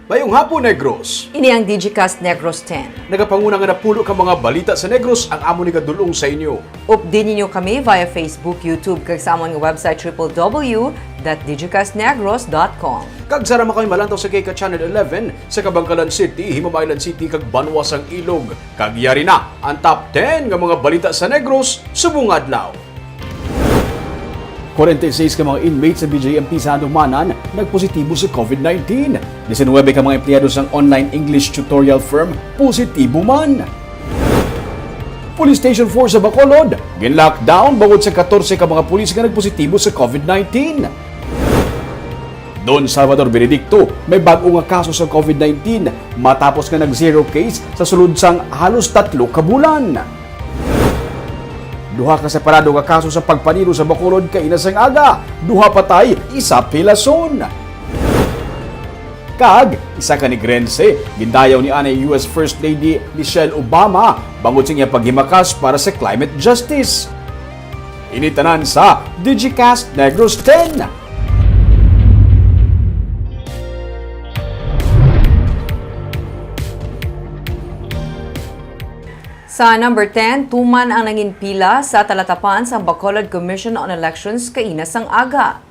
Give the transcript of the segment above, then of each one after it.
Mayong hapon, Negros. Ini ang Digicast Negros X. Nagapanguna nga napulo ka mga balita sa Negros ang amo ni kadulong sa inyo. Update ninyo kami via Facebook, YouTube, kag sa amon nga website www.digicastnegros.com. Kag sarama kami malantaw sa Kika Channel 11 sa Kabangkalan City, Himamaylan City, kag Banwasang Ilog. Kag yari na ang top 10 nga mga balita sa Negros subong adlaw. 46 ka mga inmates sa BJMP sa Hanumanan nagpositibo sa COVID-19. 19 ka mga empleyado sa online English tutorial firm positibo man. Police Station 4 sa Bacolod, gin-lockdown bangod sa 14 ka mga pulis nga nagpositibo sa COVID-19. Don Salvador Benedicto, may bago nga kaso sa COVID-19 matapos nga nag-zero case sa sulod sang halos 3 ka bulan. Duha ka separado nga kaso sa pagpaniro sa Bacolod kay inasang aga, duha patay, isa pilason. Kag, isa ka Negrense, gindayaw ni anay US First Lady Michelle Obama bangod sa iya paghimakas para sa climate justice. Initanan sa Digicast Negros X. Sa number 10, tuman ang nangin pila sa talatapan sa Bacolod Commission on Elections kainas ang aga.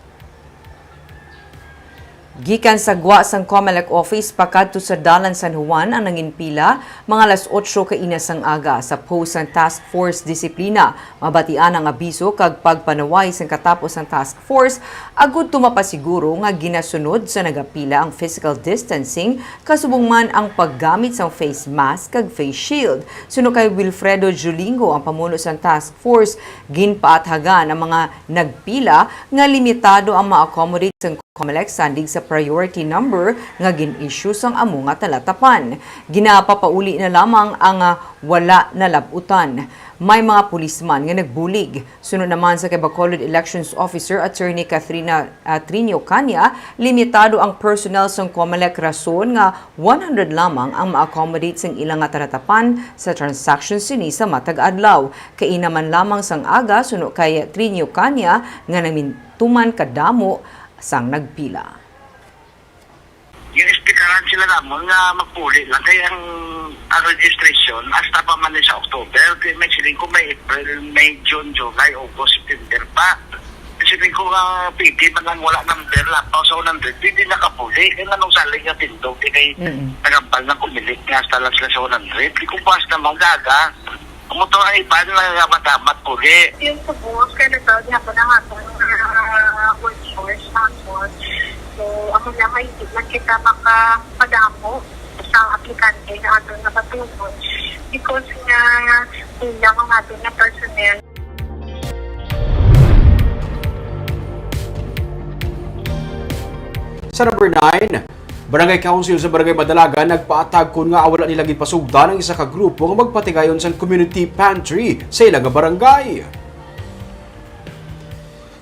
Gikan sa gwa sang COMELEC office pakadto sa Dalan San Juan ang nangin pila mga alas 8 kainas ang aga sa post ng Task Force Disiplina. Mabatian ang abiso kag pagpanaway sang katapos ng task force agud tumapasiguro nga ginasunod sa nagapila ang physical distancing kasubong man ang paggamit sang face mask kag face shield. Suno kay Wilfredo Julingo ang pamuno sang task force ginpaathagan ang mga nagpila nga limitado ang ma-accommodate sang COMELEC sandig sa priority number nga gin-issue sang amo nga talatapan. Ginapapauli na lamang ang wala na labutan. May mga pulisman nga nagbulig. Sunod naman sa kay Bacolod Elections Officer Attorney Trinio Canya, limitado ang personnel sang COMELEC rason nga 100 lamang ang ma-accommodate sang ilang nga talatapan sa transaction sini sa matag adlaw. Kay naman lamang sang aga sunod kay Trinio Canya nga namintuman kadamo sang nagpila. Ginistikaran sila namon nga magpuli lang kaya ang registration hasta pa man sa October. May siling ko may April, May, June, July, August, September pa. Siling ko nga pwede man lang wala number lapaw sa 100, hindi nakapuli. Kaya nga nung saling nga tindog, di kay nagambal na kumilik nga hasta lang sila sa 100. Di kung pas na gaga, umuto ang iba na madamat puli. Yung sa buwas, kaya nagtawag niya po na nga workforce hapon. So, ako na may lang kita makapadamo sa aplikante na ato na katulong because nga bilang ang ato na personnel. Sa number 9, Barangay Council sa Barangay Madalagan nagpaatag kun nga wala nila gipasugdan ang isa ka grupo nga magpatigayon sa community pantry sa ilang nga barangay.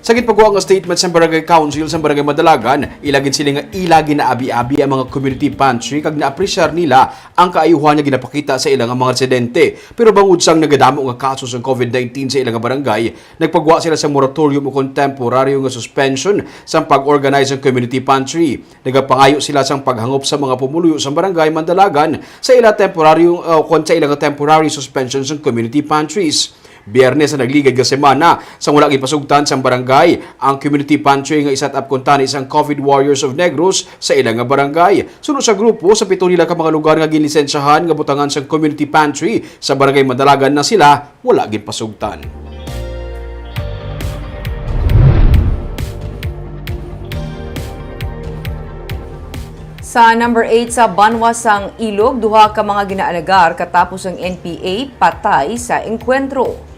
Sa gitpagawa nga statement sa Barangay Council sa Barangay Madalagan, ilagin sila nga ilagi na abi-abi ang mga community pantry kag naapresyar nila ang kaayuhan nga ginapakita sa ilang mga residente. Pero bangod sang nagadamo nga kaso sa COVID-19 sa ilang barangay, nagpagawa sila sa moratorium o contemporaryo nga suspension sa pag-organize ng community pantry. Nagapangayo sila sa paghangop sa mga pumuluyo sa Barangay Madalagan sa ilang temporary suspension sa community pantries. Biyernes na nagligad nga semana sa wala gipasugtan sa barangay ang community pantry nga isat up kuntani isang COVID Warriors of Negros sa ilang nga barangay. Sunod sa grupo sa 7 nila ka mga lugar nga ginlisensyahan nga butangan sa community pantry sa Barangay Madalagan na sila wala gipasugtan. Sa number 8 sa Banwasang Ilog, duha ka mga ginaalagar katapos ang NPA patay sa engkwentro.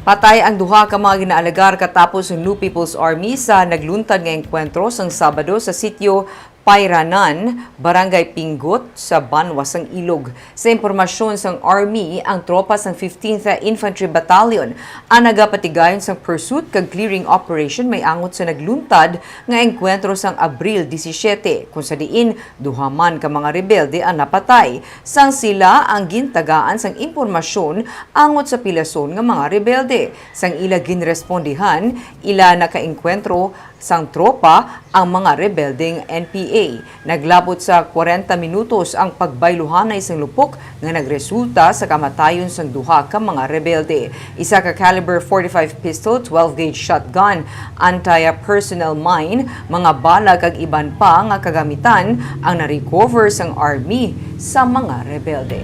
Patay ang duha ka mga ginaalagar katapos ng New People's Army sa nagluntad nga engkwentro sang Sabado sa sitio Pairanan, Barangay Pingot sa Banwasang Ilog. Sa impormasyon sang Army, ang tropa sang 15th Infantry Battalion ang nagapatigayon sang pursuit kag clearing operation may angot sa nagluntad nga engkwentro sang Abril 17 kung sa diin duha man ka mga rebelde ang napatay. Sang sila ang gintagaan sang impormasyon angot sa pilason nga mga rebelde. Sang ila ginrespondihan, ila nakaengkwentro sang tropa ang mga rebelding NPA. Naglabot sa 40 minutos ang pagbayluhanay sang lupok nga nagresulta sa kamatayon sang duha ka mga rebelde. Isa ka caliber 45 pistol, 12-gauge shotgun, anti-personnel mine, mga bala kag iban pa nga kagamitan ang na-recover sang army sa mga rebelde.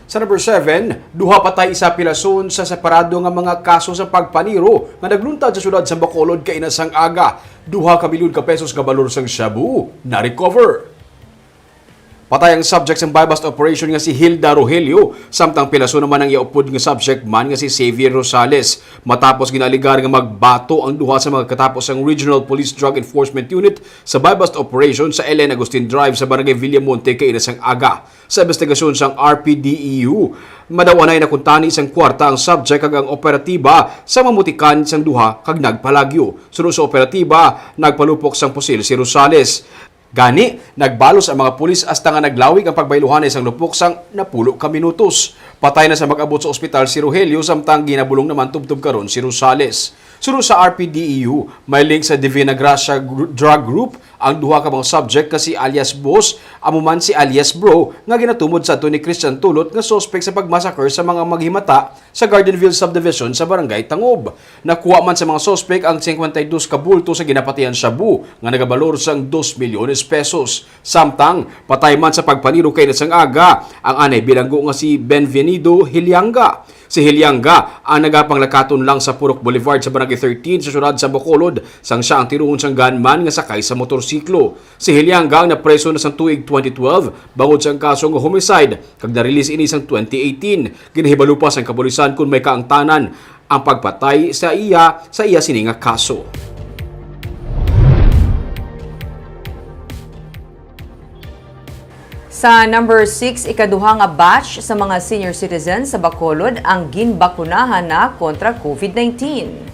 Sa number 7, duha patay isa pilason sa separado nga mga kaso sa pagpaniro nga nagluntad sa syudad sa Bacolod kay inasang aga. 2 ka milyon ka pesos nga balor sang shabu na recover. Patay ang subject sa buy-bust operation nga si Hilda Rogelio, samtang pilaso naman ang iaupod nga subject man nga si Xavier Rosales. Matapos ginaligar nga magbato ang duha sa mga katapos ang Regional Police Drug Enforcement Unit sa buy-bust operation sa Ellen Agustin Drive sa Barangay Villamonte kay inasang aga. Sa investigasyon sang RPDEU, madawanay na kuntani isang kwarta ang subject kag ang operatiba sa mamutikan sang duha kag nagpalagyo. Sunod sa operatiba, nagpalupok sang pusil si Rosales. Gani, nagbalos ang mga pulis hasta nga naglawig ang pagbayluhan sa isang lupok sang napulo ka minutos. Patay na sa mag-abot sa ospital si Rogelio samtang ginabulong naman tubtub karon si Rosales. Sunod sa RPDEU, may link sa Divina Gracia Drug Group ang duha ka mga subject kasi alias Boss, amuman si alias Bro nga ginatumod sa ni Christian Tulot nga suspect sa pagmassacre sa mga maghimata sa Gardenville Subdivision sa Barangay Tangob. Nakuha man sa mga suspect ang 52 ka bulto sa ginapatian shabu nga nagabalor sang 2 milyones pesos. Samtang patay man sa pagpaniro kay nasang aga ang anay bilanggo nga si Benvenido Hilyanga. Si Hilyanga ang nagapanglakaton lang sa Purok Boulevard sa Barangay 13 sa syudad sa Bacolod sang siya ang tinuon sang gunman nga sakay sa motorsiklo. Si Hilyanga ang napreso na sang tuig 2012 bangod sa kaso nga homicide kag na-release ini sang 2018. Ginahibalo pa sang kapulisan kung may kaangtanan ang pagpatay sa iya sini nga kaso. Sa number 6, ikaduha nga batch sa mga senior citizens sa Bacolod ang ginbakunahan na kontra COVID-19.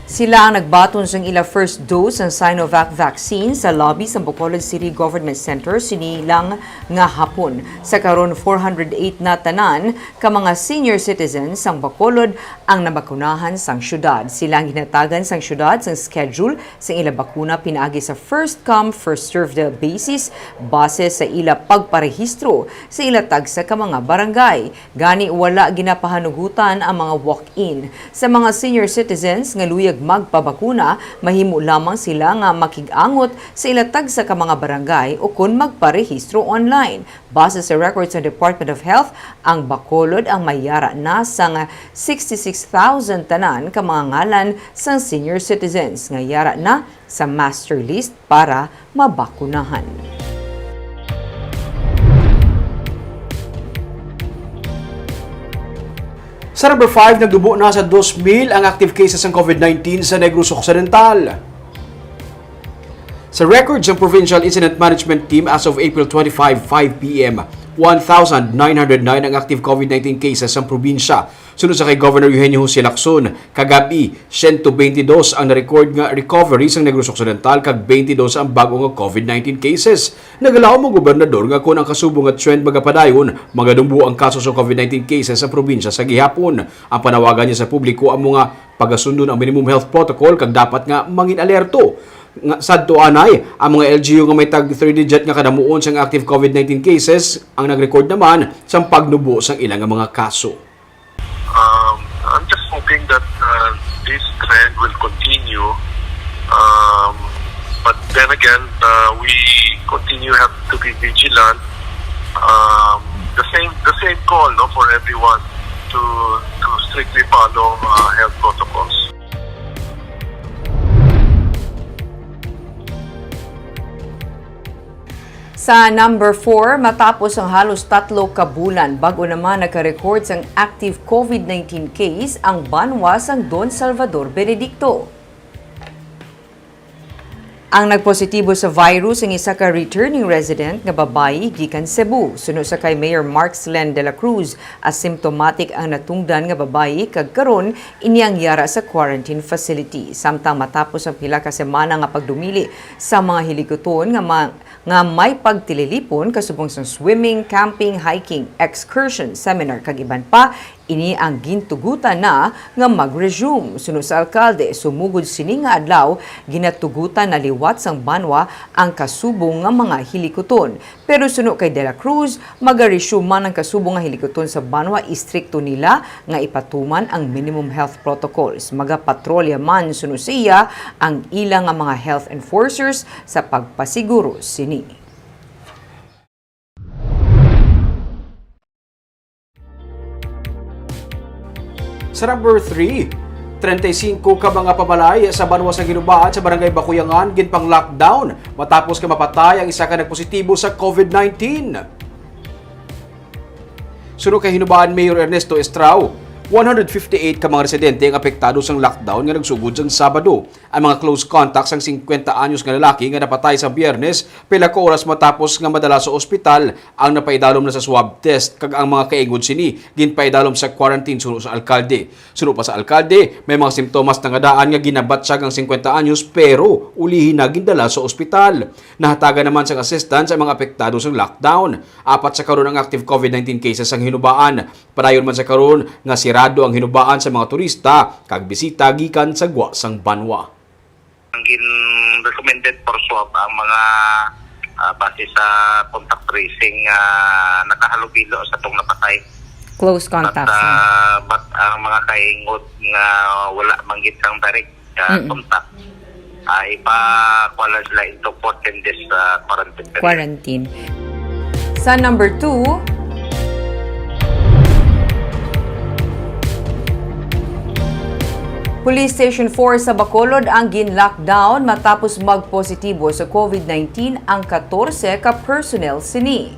Sila ang nagbaton sa ila first dose ng Sinovac vaccine sa lobby sa Bacolod City Government Center sinilang nga hapon. Sa karon 408 na tanan ka mga senior citizens sang Bacolod ang nabakunahan sang syudad. Sila ang ginatagan sang syudad sang schedule sa ila bakuna pinaagi sa first come first served basis base sa ila pagparehistro sa ila tagsa ka mga barangay. Gani wala ginapahanugutan ang mga walk-in. Sa mga senior citizens nga luyag magpabakuna, mahimo lamang sila nga makigangot sa ilatag sa ka mga barangay o kung magparehistro online. Base sa records sa Department of Health, ang Bacolod ang mayara na sa 66,000 tanan ka mga ngalan sa senior citizens nga yara na sa master list para mabakunahan. Sa number 5, nagdubo na sa 2,000 ang active cases ng COVID-19 sa Negros Occidental. Sa records ng Provincial Incident Management Team as of April 25, 5 p.m., 1,909 ang active COVID-19 cases sa probinsya. Sunod sa kay Governor Eugenio Jose Lacson, kagabi 122 ang na-record nga recovery sa Negros Occidental kag 22 ang bago nga COVID-19 cases. Nagalaw mo gobernador nga kung ang kasubong nga trend magapadayon, mga dumbo ang kaso sa COVID-19 cases sa probinsya sa gihapon. Ang panawagan niya sa publiko ang mga pagasundon ang minimum health protocol kag dapat nga mangin alerto. Sadto anay, ang mga LGU nga may tag 3-digit nga kadamuon sa active COVID-19 cases ang nag-record naman sa pagnubo sa ilang mga kaso. I'm just hoping that this trend will continue. But then again, we continue have to be vigilant. The same call, no, for everyone to strictly follow health protocols. Sa number 4, matapos ang halos 3 ka bulan, bago naman nagka-record sang active COVID-19 case ang banwa sang Don Salvador Benedicto. Ang nagpositibo sa virus ang isa ka returning resident nga babayi gikan Cebu. Sunod sa kay Mayor Markslen de la Cruz, asymptomatic ang natungdan nga babayi kag karon inyang yara sa quarantine facility. Samtang matapos ang pila ka semana nga pagdumili sa mga hiliguton nga nga may pagtililipon kasubong sa swimming, camping, hiking, excursion, seminar kag iban pa. Ini ang gintugutan na nga mag-resume. Sunod sa alkalde, sumugod sini nga adlaw, ginatugutan na liwat sang banwa ang kasubong nga mga hilikoton. Pero sunod kay De La Cruz, mag-resume man ang kasubong nga hilikoton sa banwa, istrikto nila nga ipatuman ang minimum health protocols. Magapatrolya man sunod sa iya ang ilang nga mga health enforcers sa pagpasiguro sini. Sa number 3, 35 ka mga pabalay sa banwa sa Ginubaan sa barangay Bakuyangan ginpang lockdown matapos ka mapatay ang isa ka nagpositibo sa COVID-19. Sunod kay Hinubaan Mayor Ernesto Estrao, 158 ka mga residente ang apektado sa lockdown nga nagsugod sa Sabado. Ang mga close contacts ang 50 anyos nga lalaki nga napatay sa Biyernes pila ka oras matapos nga madala sa ospital ang napaidalom na sa swab test kag ang mga kaingod sini ginpaidalom sa quarantine sunod sa alkalde. Sunod pa sa alkalde, may mga simptomas nga daan nga ginabatsyag ang 50 anyos pero ulihin na gindala sa ospital. Nahatagan naman sa assistance ang mga apektado sa lockdown. 4 sa karon ang active COVID-19 cases ang Hinubaan. Padayon man sa karon nga sirado ang Hinubaan sa mga turista kag bisita gikan sa Guasang Banwa. Ang recommended for swab ang mga base sa contact tracing nakahalubilo sa itong napatay. Close contacts. But ang mga kaingot nga wala manggit sang direct contact, ipakuala sila into 14 days quarantine. Quarantine. Sa number 2, Police Station 4 sa Bacolod ang gin-lockdown matapos magpositibo sa COVID-19 ang 14 ka personnel sini.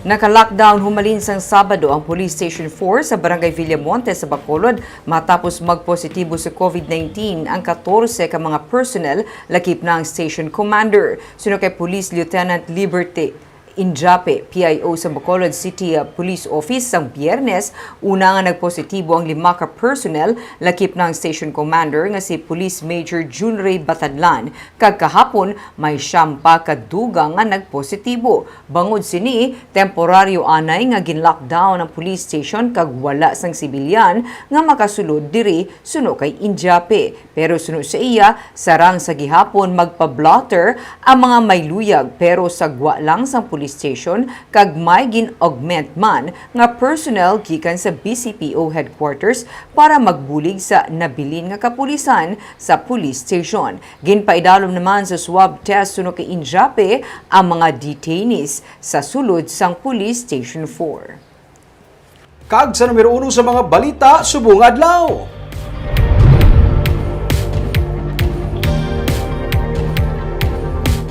Naka-lockdown humalin sang Sabado ang Police Station 4 sa Barangay Villamonte sa Bacolod matapos magpositibo sa COVID-19 ang 14 ka mga personnel lakip na ang station commander. Sunod kay Police Lieutenant Liberty Injape, PIO sa Bacolod City Police Office sang Biyernes, una nga nagpositibo ang 5 ka personnel lakip ng station commander nga si Police Major Junray Batadlan. Kag kahapon may 9 ka dugang nga nagpositibo. Bangod sini, temporaryo anay nga gin-lockdown ang police station kag wala sang sibilyan nga makasulod diri suno kay Injape. Pero suno sa iya, sarang sa gihapon magpa-blotter ang mga may luyag pero sagwa lang sang police station kag may gin-augment man nga personnel gikan sa BCPO headquarters para magbulig sa nabilin nga kapulisan sa police station. Ginpaidalom naman sa swab test suno kay Injape ang mga detainees sa sulod sang Police Station 4. Kag sa numero 1 sa mga balita subong adlaw.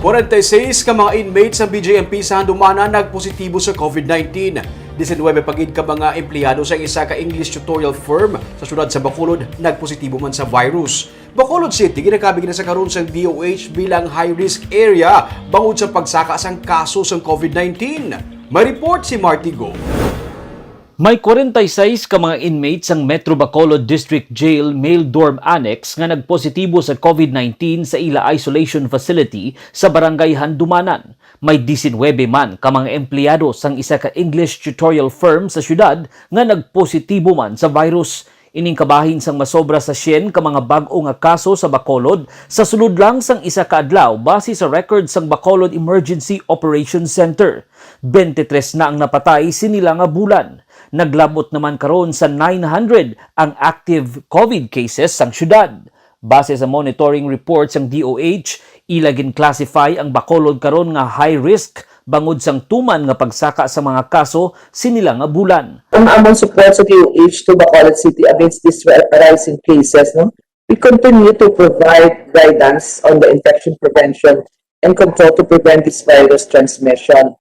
Sa mga inmates sa BJMP sa Handumana nagpositibo sa COVID-19. 19 pagid ka mga empleyado sa isa ka English tutorial firm sa syudad sa Bacolod nagpositibo man sa virus. Bacolod City ginakabig na sa karon sa DOH bilang high-risk area bangod sa pagsaka sang kaso sa COVID-19. May report si Marty Go. May 46 ka mga inmates ang Metro Bacolod District Jail Male Dorm Annex nga nagpositibo sa COVID-19 sa ila isolation facility sa Barangay Handumanan. May 19 man ka mga empleyado sang isa ka English tutorial firm sa syudad nga nagpositibo man sa virus. Ining kabahin sang masobra sa 100 ka mga bag-o nga kaso sa Bacolod sa sulod lang sang isa ka adlaw base sa record sang Bacolod Emergency Operations Center. 23 na ang napatay sinila nga bulan. Naglabot naman karon sa 900 ang active COVID cases sang syudad. Base sa monitoring report sang DOH, ilagin classify ang Bacolod karon nga high risk bangod sang tuman nga pagsaka sa mga kaso sinila nga bulan. Ang among support sa DOH to Bacolod City against these rising cases, no? We continue to provide guidance on the infection prevention and control to prevent this virus transmission.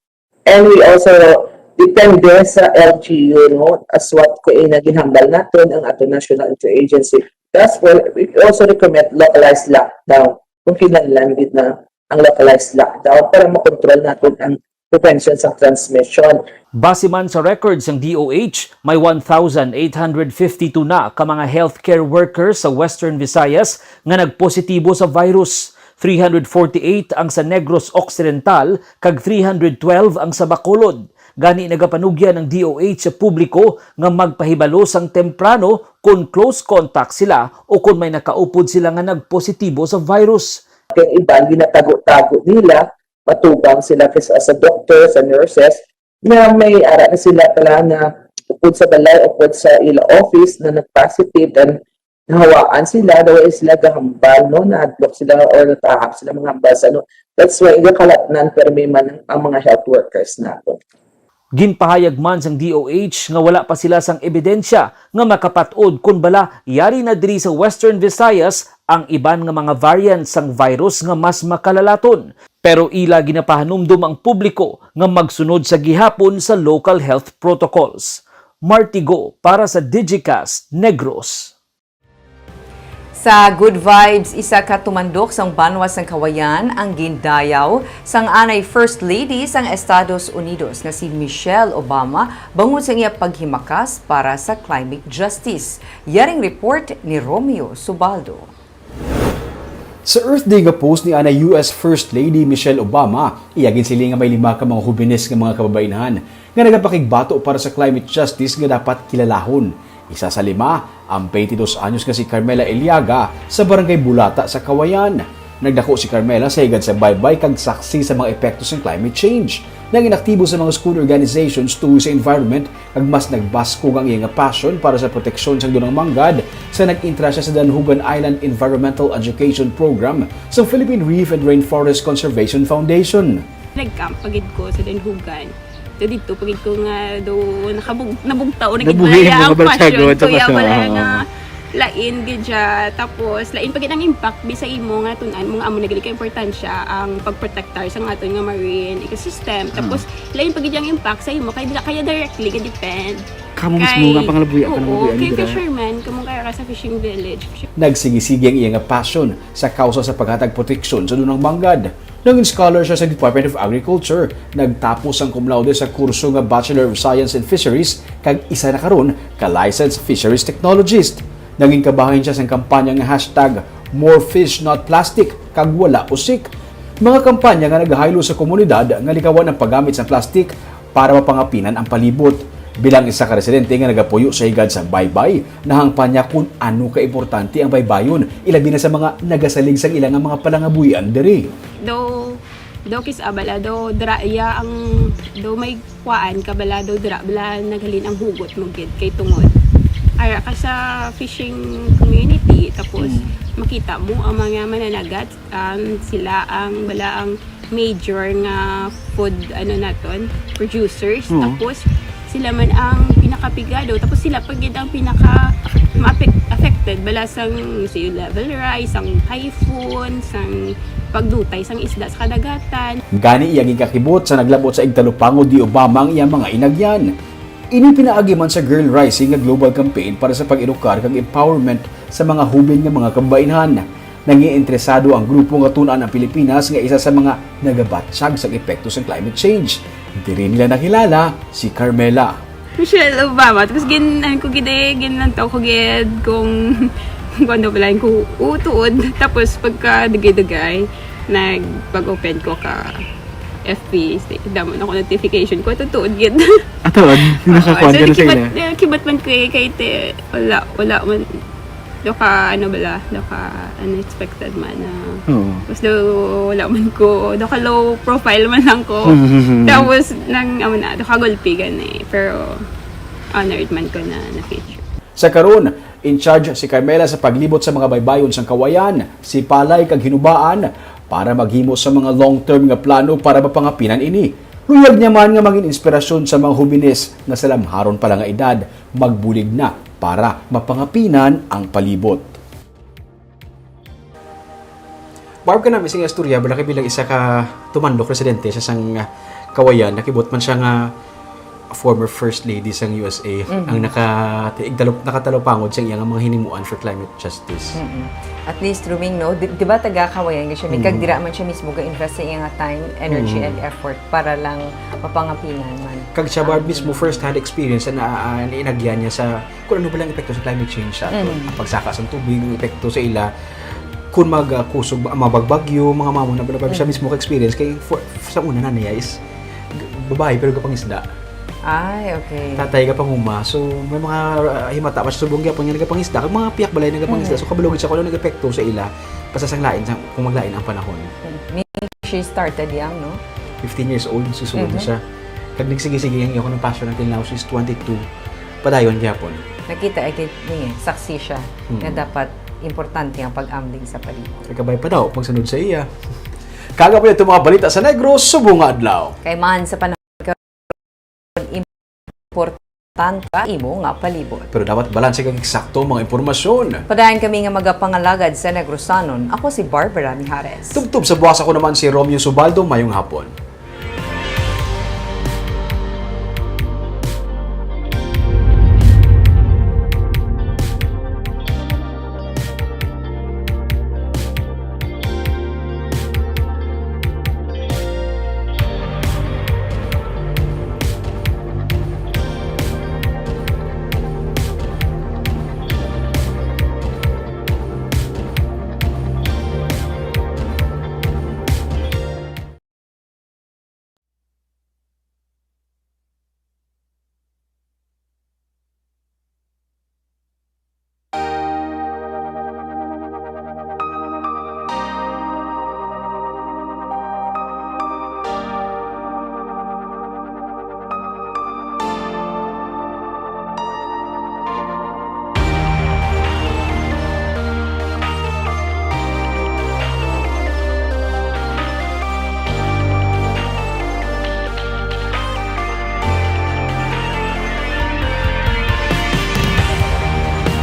And we also depende sa LGU, no, as what ko ginhambal natin ang ato national interagency. That's why we also recommend localized lockdown kung kinahanglan gid na ang localized lockdown para makontrol natin ang prevention sa transmission. Base man sa records ng DOH, may 1,852 na ka mga healthcare workers sa Western Visayas nga nagpositibo sa virus. 348 ang sa Negros Occidental kag 312 ang sa Bacolod. Gani nagapanugya ng DOH sa publiko nga magpahibalo sang temprano kung close contact sila o kung may nakaupod sila nga nagpositibo sa virus. Yung iba, ginatago-tago nila, matubang sila sa doctor, sa nurses, na may ara na sila pala na upod sa balay, upod sa ila office na nag-positive and nahawaan sila, daw sila gahambal, no? Na-adlock sila or natahap sila mga hambal. That's why ikakalapnan permiman ang mga health workers nato. Ginpahayag man sang DOH nga wala pa sila sang ebidensya nga makapatod kung bala yari na diri sa Western Visayas ang iban nga mga variants sang virus nga mas makalalaton. Pero ila ginapahanumdum ang publiko nga magsunod sa gihapon sa local health protocols. Martigo para sa Digicast Negros. Sa Good Vibes, isa ka tumandok sang banwas ng Kawayan ang gindayaw sang anay First Lady sang Estados Unidos nga si Michelle Obama bangod sa iya paghimakas para sa climate justice. Yaring report ni Romeo Subaldo. Sa Earth Day nga post ni US First Lady Michelle Obama, iyagin sila nga may 5 ka mga hubines nga mga kababainahan nga nagapakigbato para sa climate justice nga dapat kilalahon. Isa sa 5, ang 22 anyos nga si Carmela Eliaga sa Barangay Bulata sa Kawayan. Nagdako si Carmela sa higad sa baybay kag saksi sa mga epekto sa climate change. Nang inaktibo sa mga school organizations tuwi sa environment kag mas nagbaskog ang iyang passion para sa proteksyon sa dunang manggad sa nag-intra siya sa Danhugan Island Environmental Education Program sa Philippine Reef and Rainforest Conservation Foundation. Nag-camp pagid ko sa Danhugan. So dito pagid ko nga do nabugtao na Nabuhi gidlaya ang mo ba passion sagot? ko ya Tapos, wala oo. nga lain gidya tapos lain pagid ang impact bisa imo nga tunan mga amo nagali ka importansya ang pagprotektar sa aton nga marine ecosystem tapos lain pagid ang impact sa imo kay dila kaya directly ga depend Kamu mismo nga pangalabuya ka Oo, nabuya kay ni dira. fisherman kamong kaya ka sa fishing village. Nagsigisigi ang iyang passion sa kausa sa paghatag proteksyon sa dunang manggad. Naging scholar siya sa Department of Agriculture, nagtapos ang cum laude sa kurso nga Bachelor of Science in Fisheries kag isa na karon ka licensed fisheries technologist. Naging kabahin siya sa kampanya nga hashtag More Fish Not Plastic kag wala usik. Mga kampanya nga naghaylo sa komunidad nga likawan ang paggamit sa plastic para mapangapinan ang palibot. Bilang isa ka residente nga nagapuyo sa higad sa baybay, nahangpan niya kung ano ka-importante ang baybayon, ilabi na sa mga nagasalig sa ilang mga palangabuyan diri. Do kis abala do draya ang do may kuan kabala do dra bala naghalin ang hugot mo gid kay tungod. Ara ka sa fishing community tapos makita mo ang mga mananagat sila ang bala ang major nga food naton producers tapos sila man ang pinakapigado tapos sila pagid ang pinaka affected bala sang sea level rise ang typhoon sang pagdutay sang isda sa kadagatan. Gani iyang kakibot sa naglabot sa igtalupangod di Obama ang iyang mga inagyan. Ini pinaagi man sa Girl Rising nga global campaign para sa pag-edukar kag empowerment sa mga hubin nga mga kababainhan. Nangiinteresado ang grupo nga tun-an ang Pilipinas nga isa sa mga nagabatsyag sa epekto sa climate change. Diri nila nakilala si Carmela. Michelle Obama tapos ginantaw ko gid kung ano pala ko utuod tapos pagka dugay-dugay pag-open ko ka FB damon ako notification ko tutuod gid. Atod, nakakuan ka na sa ila. Kibat man ko kay te wala man do ka unexpected man na tapos wala man ko do ka low profile man lang ko tapos do ka gulpigan pero honored man ko na feature. Sa karon, in charge si Carmela sa paglibot sa mga baybayon sang Kawayan, si Palay kag Hinubaan para maghimo sa mga long-term nga plano para mapangapinan ini. Huyag niya man nga maging inspirasyon sa mga hubines na sa lamharon pa lang nga edad, magbulig na para mapangapinan ang palibot. Barb ka namin sa istorya, balaki bilang isa ka tumandok residente sa sang Kawayan, nakibot man siya nga former first lady sang USA ang nakatalupangod sa iyang mga hinimuan for climate justice. At least Ruming no, di ba taga Kawayan siya kag dira man siya mismo ga-invest sa iyang time, energy and effort para lang mapangapinan man. Kag siya Barb mismo first hand experience na inagyan niya sa kung ano ba lang epekto sa climate change sa ang pagsaka sa tubig, ang epekto sa ila. kung magkusog, mabagbagyo, mga mamon na siya mismo ka-experience, kay sa una na niya is babae pero kapangisda. Ay, okay. Tatay ka panguma. So, may mga himata pa sa subong gyapon nga nagapangisda. Kag mga piyak balay nagapangisda. So, kabalugid sa kuno nag-epekto sa ila pasasanglain kung maglain ang panahon. She started young, no? 15 years old, susunod na siya. Kag nagsige-sige yung ako ng passion until now, she's 22. Padayon gyapon. Nakita ay saksi siya na dapat importante ang pag-ambling sa palibot. Kagabay pa daw, magsunod sa iya. Kaga po ito mga balita sa Negros, subong nga adlaw. Kay man sa panahon importante imo nga palibot. Pero dapat balanse kag eksakto mga impormasyon. Padayon kami nga magapangalagad sa Negrosanon. Ako si Barbara Mijares. Tubtub sa buwas ako naman si Romeo Subaldo, mayong hapon.